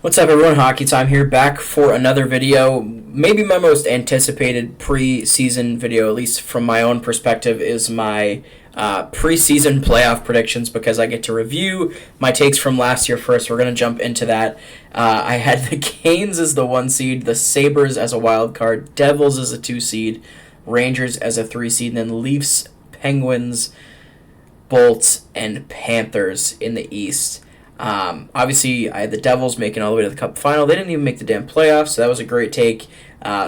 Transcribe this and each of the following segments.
What's up, everyone? Hockey Time here, back for another video. Maybe my most anticipated preseason video, at least from my own perspective, is my preseason playoff predictions because I get to review my takes from last year first. We're going to jump into that. I had the Canes as the 1 seed, the Sabres as a wild card, Devils as a 2 seed, Rangers as a 3 seed, and then Leafs, Penguins, Bolts, and Panthers in the East. Obviously, I had the Devils making all the way to the Cup final. They didn't even make the damn playoffs, so that was a great take.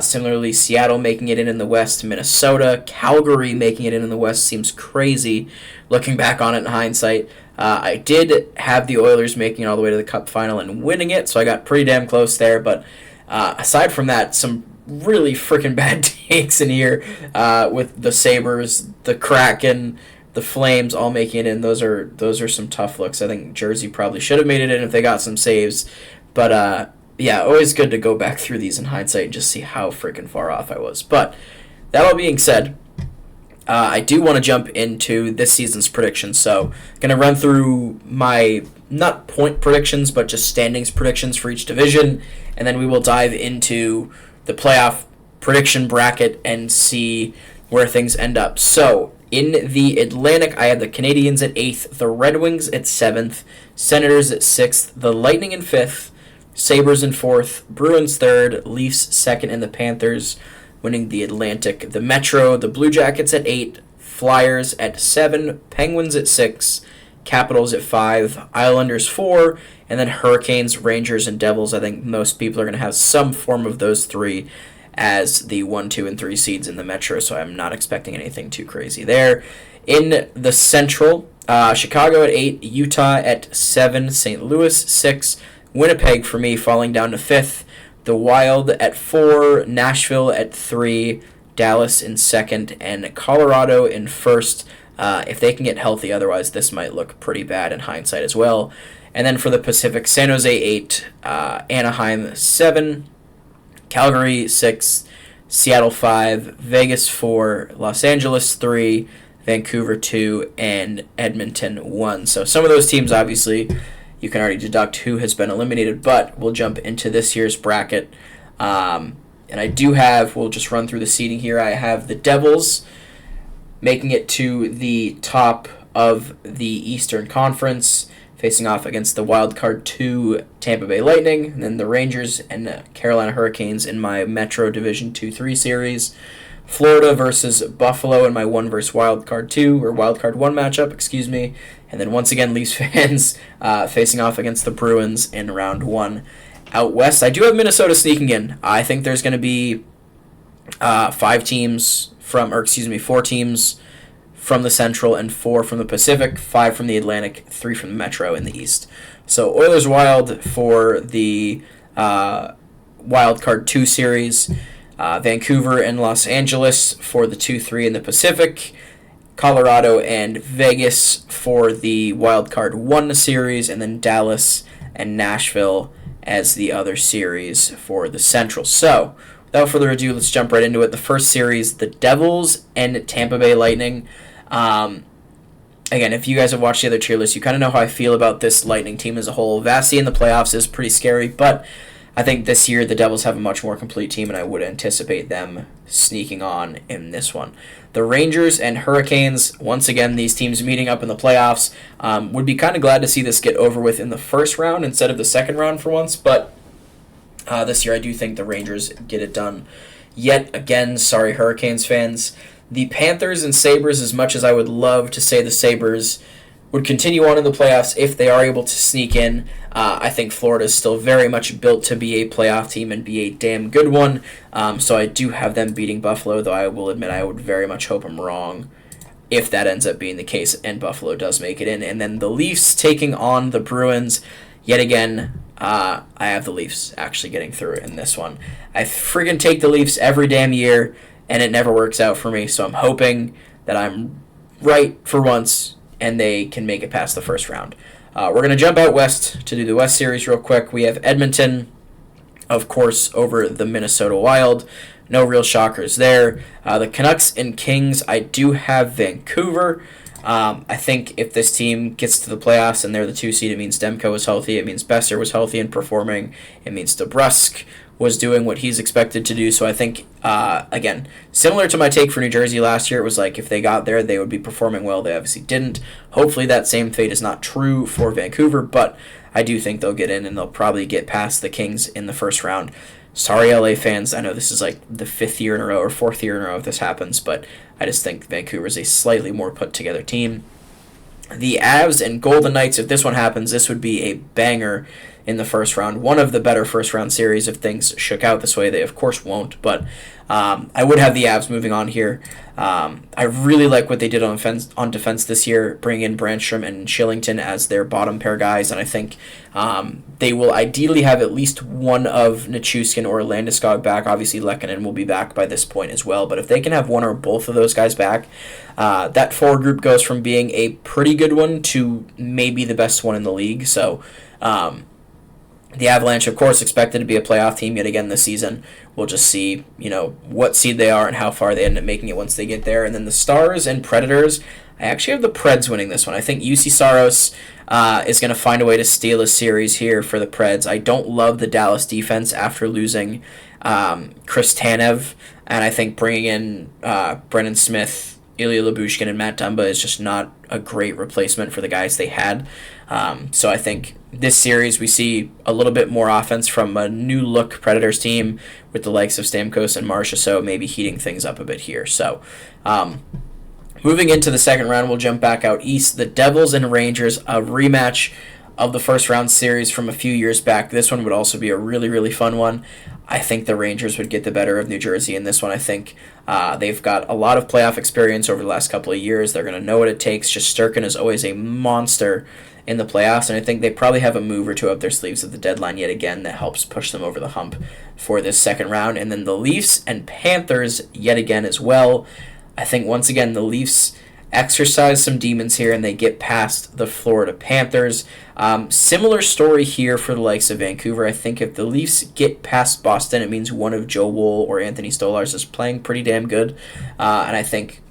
Similarly, Seattle making it in the West, Minnesota, Calgary making it in the West seems crazy looking back on it in hindsight. I did have the Oilers making it all the way to the Cup final and winning it, so I got pretty damn close there. But aside from that, some really freaking bad takes in here with the Sabres, the Kraken, the Flames all making it in. Those are some tough looks. I think Jersey probably should have made it in if they got some saves. But yeah, always good to go back through these in hindsight and just see how freaking far off I was. But that all being said, I do want to jump into this season's predictions. So going to run through my, not point predictions, but just standings predictions for each division. And then we will dive into the playoff prediction bracket and see where things end up. So in the Atlantic, I had the Canadiens at 8th, the Red Wings at 7th, Senators at 6th, the Lightning in 5th, Sabres in 4th, Bruins 3rd, Leafs 2nd, and the Panthers winning the Atlantic. The Metro, the Blue Jackets at 8, Flyers at 7, Penguins at 6, Capitals at 5, Islanders 4, and then Hurricanes, Rangers, and Devils. I think most people are going to have some form of those three as the 1, 2, and 3 seeds in the Metro, so I'm not expecting anything too crazy there. In the Central, Chicago at 8, Utah at 7, St. Louis 6, Winnipeg for me falling down to 5th, the Wild at 4, Nashville at 3, Dallas in 2nd, and Colorado in 1st. If they can get healthy, otherwise this might look pretty bad in hindsight as well. And then for the Pacific, San Jose 8, Anaheim 7, Calgary 6, Seattle 5, Vegas 4, Los Angeles 3, Vancouver 2, and Edmonton 1. So some of those teams, obviously, you can already deduct who has been eliminated, but we'll jump into this year's bracket. And I do have, we'll just run through the seeding here. I have the Devils making it to the top of the Eastern Conference, facing off against the Wild Card 2 Tampa Bay Lightning, and then the Rangers and Carolina Hurricanes in my Metro Division 2-3 series. Florida versus Buffalo in my 1 versus Wild Card 2, or Wild Card 1 matchup, excuse me. And then once again, Leafs fans facing off against the Bruins in round 1. Out west, I do have Minnesota sneaking in. I think there's going to be 4 teams from the Central and 4 from the Pacific, 5 from the Atlantic, 3 from the Metro in the East. So Oilers Wild for the Wild Card 2 series, Vancouver and Los Angeles for the 2-3 in the Pacific, Colorado and Vegas for the Wild Card 1 series, and then Dallas and Nashville as the other series for the Central. So without further ado, let's jump right into it. The first series, the Devils and Tampa Bay Lightning. Again, if you guys have watched the other tier lists, you kind of know how I feel about this Lightning team as a whole. Vasi in the playoffs is pretty scary, but I think this year the Devils have a much more complete team, and I would anticipate them sneaking on in this one. The Rangers and Hurricanes, once again, these teams meeting up in the playoffs. Would be kind of glad to see this get over with in the first round instead of the second round for once, but this year I do think the Rangers get it done. Yet again, sorry Hurricanes fans. The Panthers and Sabres, as much as I would love to say the Sabres would continue on in the playoffs if they are able to sneak in, I think Florida is still very much built to be a playoff team and be a damn good one. So I do have them beating Buffalo, though I will admit I would very much hope I'm wrong if that ends up being the case and Buffalo does make it in. And then the Leafs taking on the Bruins. Yet again, I have the Leafs actually getting through in this one. I friggin' take the Leafs every damn year, and it never works out for me. So I'm hoping that I'm right for once, and they can make it past the first round. We're going to jump out west to do the West Series real quick. We have Edmonton, of course, over the Minnesota Wild. No real shockers there. The Canucks and Kings, I do have Vancouver. I think if this team gets to the playoffs and they're the 2 seed, it means Demko was healthy, it means Besser was healthy and performing, it means DeBrusk was doing what he's expected to do. So I think, again, similar to my take for New Jersey last year, it was like if they got there, they would be performing well. They obviously didn't. Hopefully that same fate is not true for Vancouver, but I do think they'll get in and they'll probably get past the Kings in the first round. Sorry, LA fans. I know this is like the 5th year in a row or 4th year in a row if this happens, but I just think Vancouver is a slightly more put together team. The Avs and Golden Knights, if this one happens, this would be a banger in the first round. One of the better first round series if things shook out this way. They, of course, won't, but I would have the Avs moving on here. I really like what they did on defense this year, bringing in Brandstrom and Shillington as their bottom pair guys, and I think they will ideally have at least one of Nichushkin or Landeskog back. Obviously, Lehkonen will be back by this point as well, but if they can have one or both of those guys back, that forward group goes from being a pretty good one to maybe the best one in the league. So the Avalanche, of course, expected to be a playoff team yet again this season. We'll just see, what seed they are and how far they end up making it once they get there. And then the Stars and Predators, I actually have the Preds winning this one. I think UC Saros is going to find a way to steal a series here for the Preds. I don't love the Dallas defense after losing Chris Tanev, and I think bringing in Brendan Smith, Ilya Lyubushkin, and Matt Dumba is just not a great replacement for the guys they had. So I think this series we see a little bit more offense from a new-look Predators team with the likes of Stamkos and Marcia, so maybe heating things up a bit here. So moving into the second round, we'll jump back out east. The Devils and Rangers, a rematch of the first round series from a few years back. This one would also be a really, really fun one. I think the Rangers would get the better of New Jersey in this one. I think they've got a lot of playoff experience over the last couple of years. They're going to know what it takes. Shesterkin is always a monster in the playoffs, and I think they probably have a move or two up their sleeves at the deadline yet again that helps push them over the hump for this second round. And then the Leafs and Panthers yet again as well. I think once again the Leafs exercise some demons here and they get past the Florida Panthers. Similar story here for the likes of Vancouver. I think if the Leafs get past Boston, it means one of Joe Wool or Anthony Stolarz is playing pretty damn good, and I think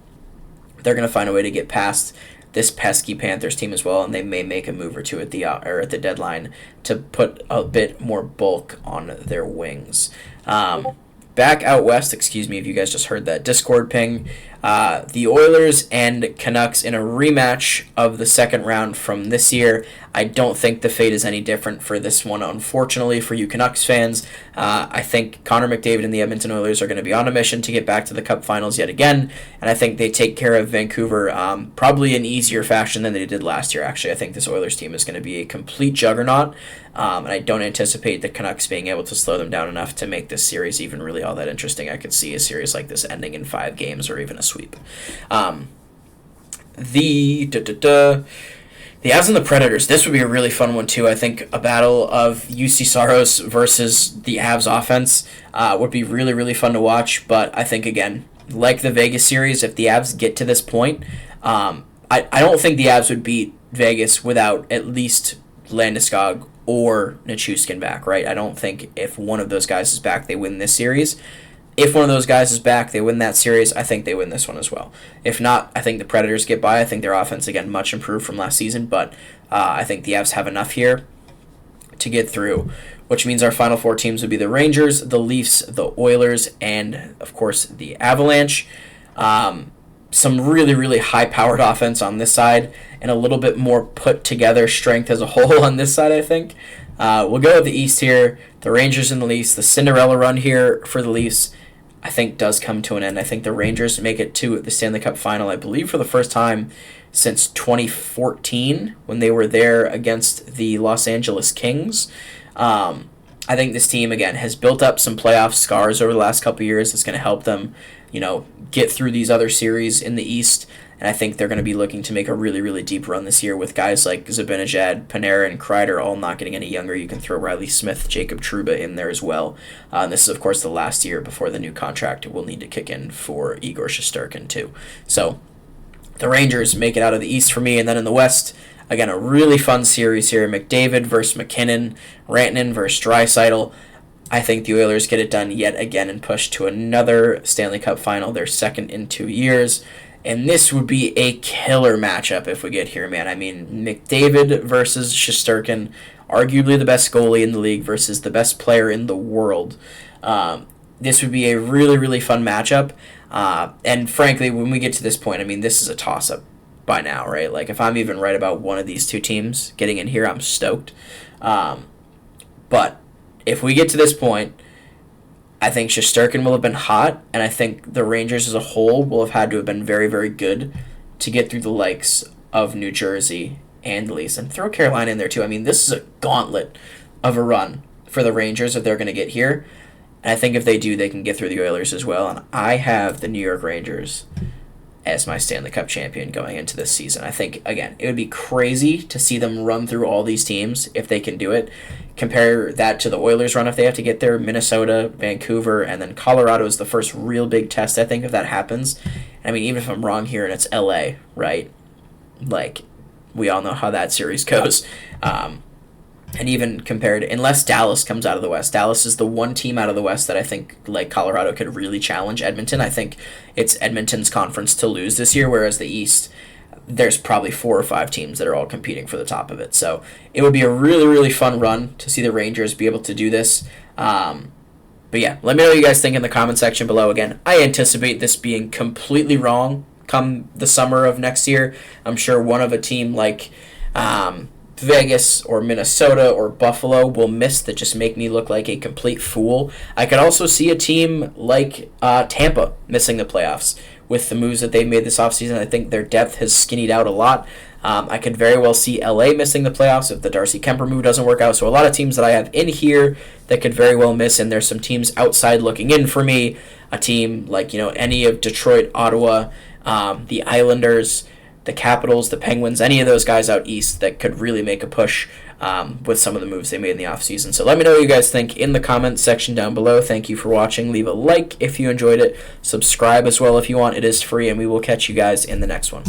they're going to find a way to get past this pesky Panthers team as well, and they may make a move or two at the deadline to put a bit more bulk on their wings. Back out west, excuse me if you guys just heard that Discord ping, the Oilers and Canucks in a rematch of the second round from this year. I don't think the fate is any different for this one, unfortunately, for you Canucks fans. I think Connor McDavid and the Edmonton Oilers are going to be on a mission to get back to the Cup Finals yet again, and I think they take care of Vancouver probably in easier fashion than they did last year, actually. I think this Oilers team is going to be a complete juggernaut, and I don't anticipate the Canucks being able to slow them down enough to make this series even really all that interesting. I could see a series like this ending in 5 games or even a sweep. The Avs and the Predators, this would be a really fun one too. I think a battle of UC Saros versus the Avs offense would be really, really fun to watch. But I think, again, like the Vegas series, if the Avs get to this point, I don't think the Avs would beat Vegas without at least Landeskog or Nichushkin back, right? I don't think if one of those guys is back, they win this series. If one of those guys is back, they win that series. I think they win this one as well. If not, I think the Predators get by. I think their offense, again, much improved from last season, but I think the Avs have enough here to get through, which means our final 4 teams would be the Rangers, the Leafs, the Oilers, and, of course, the Avalanche. Some really, really high-powered offense on this side, and a little bit more put-together strength as a whole on this side, I think. We'll go with the East here, the Rangers and the Leafs. The Cinderella run here for the Leafs, I think, does come to an end. I think the Rangers make it to the Stanley Cup final, I believe, for the first time since 2014 when they were there against the Los Angeles Kings. I think this team, again, has built up some playoff scars over the last couple of years. That's going to help them, get through these other series in the East. And I think they're going to be looking to make a really, really deep run this year with guys like Zibanejad, Panarin, and Kreider all not getting any younger. You can throw Riley Smith, Jacob Trouba in there as well. And this is, of course, the last year before the new contract will need to kick in for Igor Shesterkin, too. So the Rangers make it out of the East for me. And then in the West, again, a really fun series here. McDavid versus McKinnon, Rantanen versus Draisaitl. I think the Oilers get it done yet again and push to another Stanley Cup final, their second in 2 years. And this would be a killer matchup if we get here, man. I mean, McDavid versus Shesterkin, arguably the best goalie in the league versus the best player in the world. This would be a really, really fun matchup. And frankly, when we get to this point, I mean, this is a toss-up by now, right? Like, if I'm even right about one of these two teams getting in here, I'm stoked. But if we get to this point, I think Shesterkin will have been hot, and I think the Rangers as a whole will have had to have been very, very good to get through the likes of New Jersey and the Leafs. And throw Carolina in there, too. I mean, this is a gauntlet of a run for the Rangers if they're going to get here. And I think if they do, they can get through the Oilers as well. And I have the New York Rangers as my Stanley Cup champion going into this season. I think, again, it would be crazy to see them run through all these teams if they can do it. Compare that to the Oilers run if they have to get there. Minnesota, Vancouver, and then Colorado is the first real big test, I think, if that happens. I mean, even if I'm wrong here and it's LA, right? Like, we all know how that series goes. And even compared, unless Dallas comes out of the West, Dallas is the one team out of the West that I think, like Colorado, could really challenge Edmonton. I think it's Edmonton's conference to lose this year, whereas the East, there's probably 4 or 5 teams that are all competing for the top of it. So it would be a really, really fun run to see the Rangers be able to do this. But yeah, let me know what you guys think in the comment section below. Again, I anticipate this being completely wrong come the summer of next year. I'm sure one of a team like Vegas or Minnesota or Buffalo will miss that just make me look like a complete fool. I could also see a team like Tampa missing the playoffs with the moves that they made this offseason. I think their depth has skinnied out a lot. I could very well see LA missing the playoffs if the Darcy Kemper move doesn't work out. So a lot of teams that I have in here that could very well miss, and there's some teams outside looking in for me. A team like, any of Detroit, Ottawa, the Islanders, the Capitals, the Penguins, any of those guys out east that could really make a push with some of the moves they made in the offseason. So let me know what you guys think in the comments section down below. Thank you for watching. Leave a like if you enjoyed it. Subscribe as well if you want. It is free, and we will catch you guys in the next one.